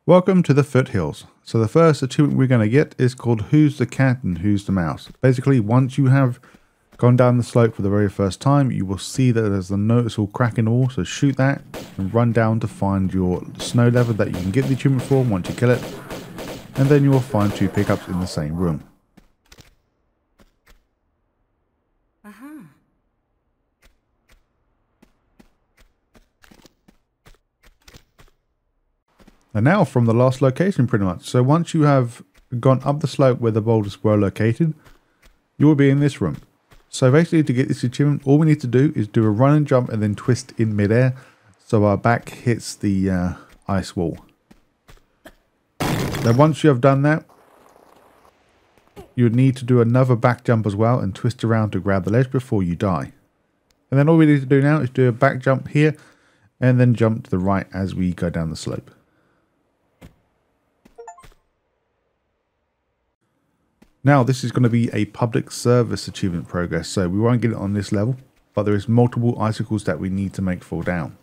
Welcome to the Foothills. So the first achievement we're going to get is called Who's the Cat and Who's the Mouse. Basically, once you have gone down the slope for the very first time, you will see that there's a noticeable crack in the wall. So shoot that and run down to find your snow leopard that you can get the achievement for once you kill it. And then you will find 2 pickups in the same room. And now from the last location pretty much. So once you have gone up the slope where the boulders were located, you will be in this room. So basically to get this achievement, all we need to do is do a run and jump and then twist in midair so our back hits the ice wall. Then once you have done that, you would need to do another back jump as well and twist around to grab the ledge before you die. And then all we need to do now is do a back jump here and then jump to the right as we go down the slope. Now this is going to be a public service achievement progress, so we won't get it on this level, but there is multiple icicles that we need to make fall down.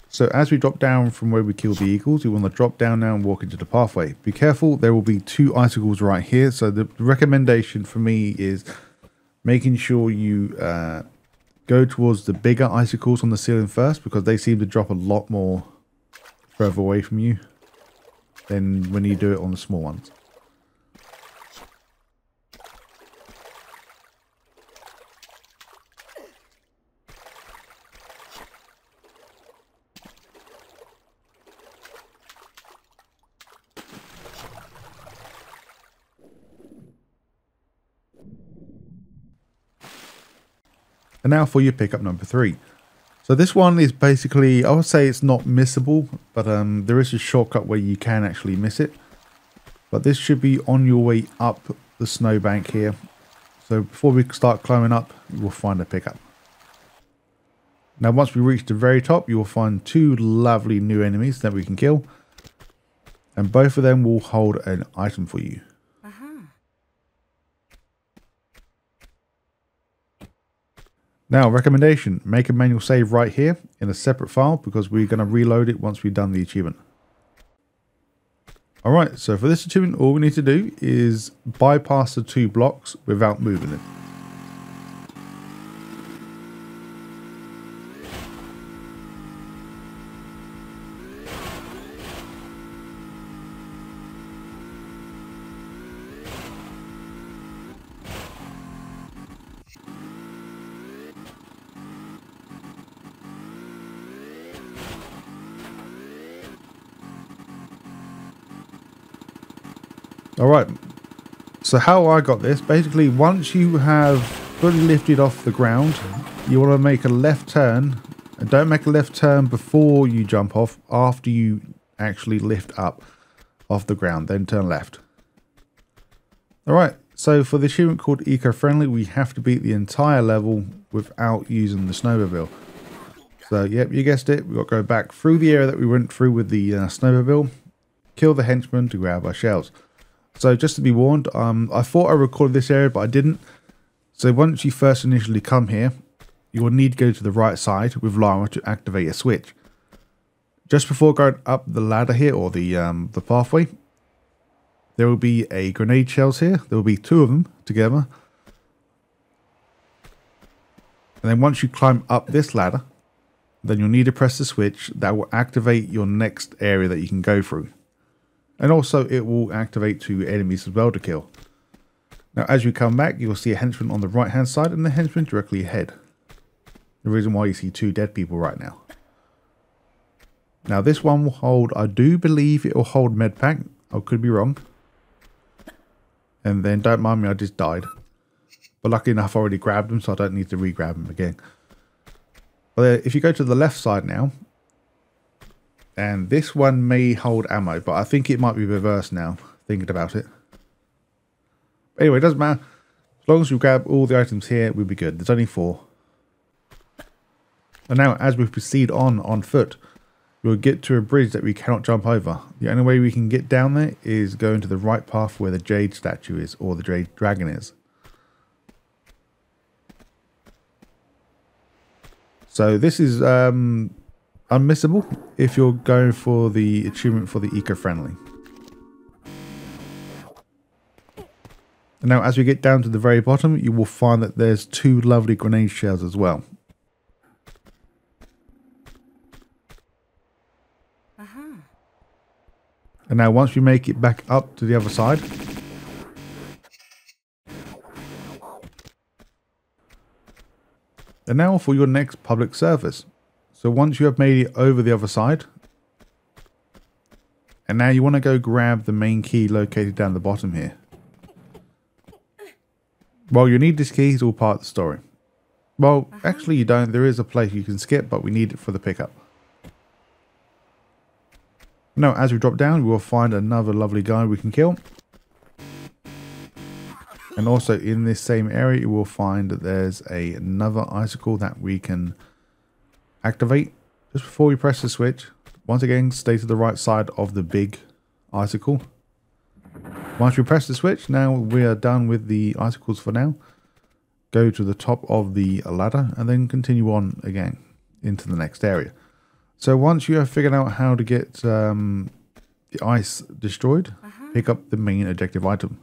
So as we drop down from where we killed the eagles, we want to drop down now and walk into the pathway. Be careful, there will be 2 icicles right here, so the recommendation for me is making sure you go towards the bigger icicles on the ceiling first, because they seem to drop a lot more further away from you than when you do it on the small ones. And now for your pickup number 3. So this one is basically, I would say it's not missable, but there is a shortcut where you can actually miss it. But this should be on your way up the snowbank here. So before we start climbing up, you will find a pickup. Now once we reach the very top, you will find 2 lovely new enemies that we can kill. And both of them will hold an item for you. Now, recommendation, make a manual save right here in a separate file because we're going to reload it once we've done the achievement. Alright, so for this achievement, all we need to do is bypass the 2 blocks without moving it. Alright, so how I got this, basically once you have fully lifted off the ground, you want to make a left turn, and don't make a left turn before you jump off, after you actually lift up off the ground, then turn left. Alright, so for the achievement called Eco-Friendly, we have to beat the entire level without using the snowmobile. So yep, you guessed it, we've got to go back through the area that we went through with the snowmobile, kill the henchman to grab our shells. So just to be warned, I thought I recorded this area, but I didn't. So once you first initially come here, you will need to go to the right side with Lara to activate a switch. Just before going up the ladder here, or the pathway, there will be a grenade shells here. There will be 2 of them together. And then once you climb up this ladder, then you'll need to press the switch that will activate your next area that you can go through. And also it will activate 2 enemies as well to kill. Now as you come back, you'll see a henchman on the right hand side and the henchman directly ahead. The reason why you see 2 dead people right now. Now this one will hold, I do believe it will hold medpack. I could be wrong. And then don't mind me, I just died. But luckily enough I already grabbed them, so I don't need to re-grab them again. But if you go to the left side now, and this one may hold ammo, but I think it might be reversed now, thinking about it. Anyway, it doesn't matter. As long as you grab all the items here, we'll be good. There's only 4. And now, as we proceed on foot, we'll get to a bridge that we cannot jump over. The only way we can get down there is going to the right path where the Jade statue is, or the Jade dragon is. So this is unmissable if you're going for the achievement for the eco-friendly. Now, as we get down to the very bottom, you will find that there's 2 lovely grenade shells as well. And now once we make it back up to the other side, and now for your next public service. So once you have made it over the other side, and now you want to go grab the main key located down the bottom here. Well, you need this key, it's all part of the story. Well, actually you don't. There is a place you can skip, but we need it for the pickup. Now, as we drop down, we will find another lovely guy we can kill. And also in this same area, you will find that there's another icicle that we can activate. Just before we press the switch, once again, stay to the right side of the big icicle. Once we press the switch, now we are done with the icicles for now. Go to the top of the ladder and then continue on again into the next area. So once you have figured out how to get the ice destroyed, pick up the main objective item.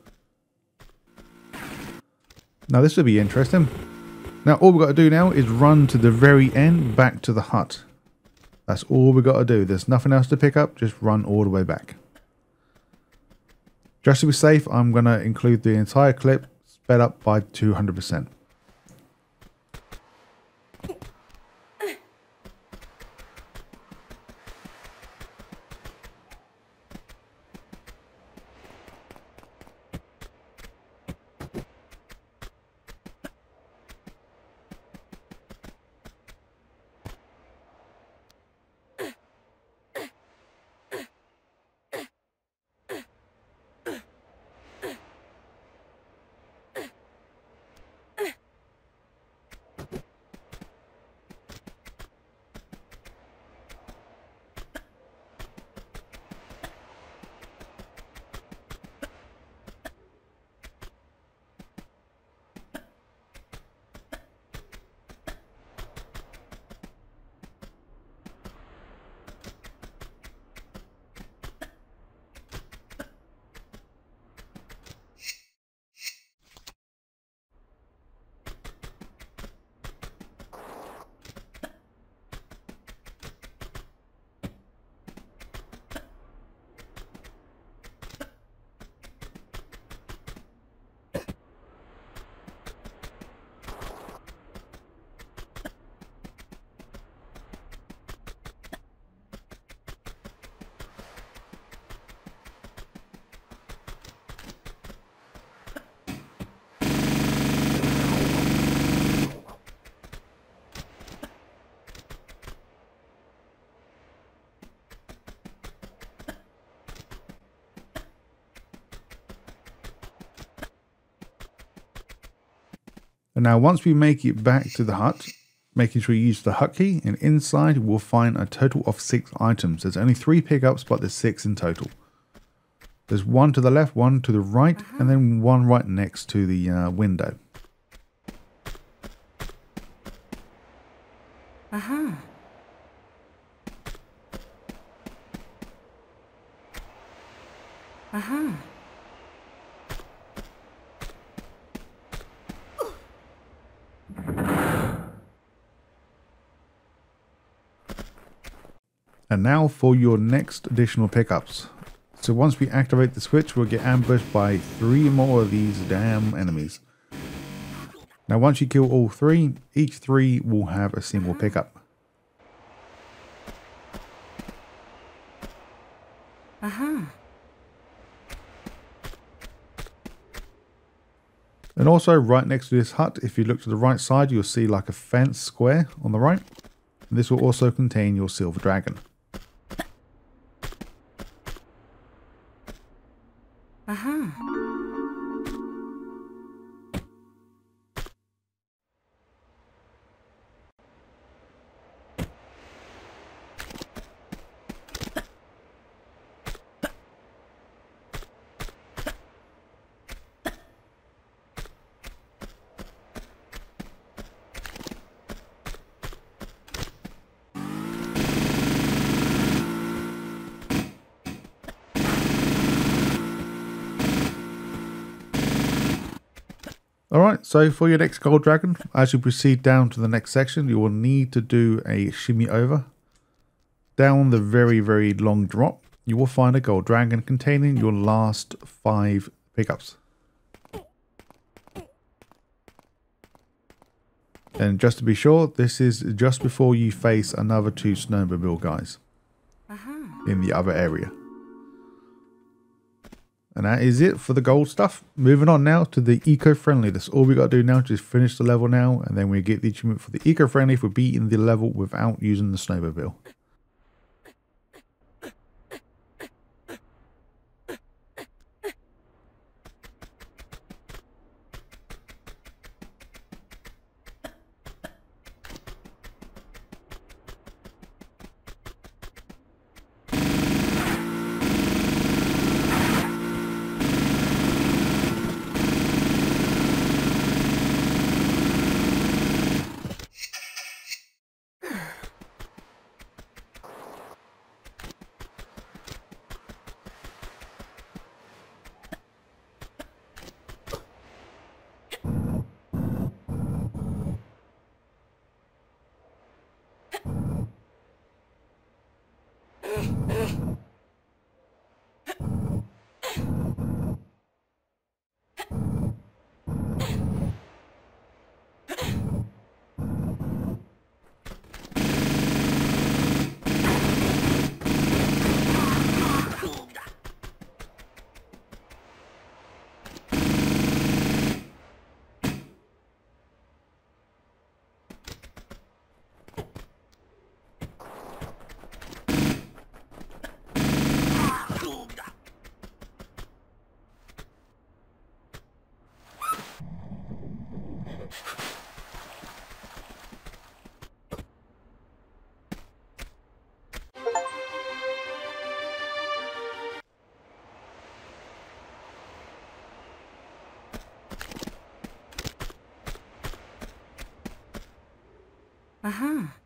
Now this will be interesting. Now all we've got to do now is run to the very end back to the hut. That's all we've got to do. There's nothing else to pick up, just run all the way back. Just to be safe, I'm going to include the entire clip sped up by 200%. And now once we make it back to the hut, making sure you use the hut key, and inside we'll find a total of 6 items. There's only 3 pickups, but there's 6 in total. There's 1 to the left, 1 to the right, and then 1 right next to the window. And now for your next additional pickups. So once we activate the switch, we'll get ambushed by 3 more of these damn enemies. Now once you kill all 3, each 3 will have a single pickup. And also right next to this hut, if you look to the right side, you'll see like a fence square on the right. And this will also contain your silver dragon. Alright, so for your next gold dragon, as you proceed down to the next section, you will need to do a shimmy over. Down the very, very long drop, you will find a gold dragon containing your last 5 pickups. And just to be sure, this is just before you face another 2 snowmobile guys in the other area. And that is it for the gold stuff. Moving on now to the eco-friendly. That's all we got to do now. Just finish the level now, and then we get the achievement for the eco-friendly for beating the level without using the snowmobile. Aha.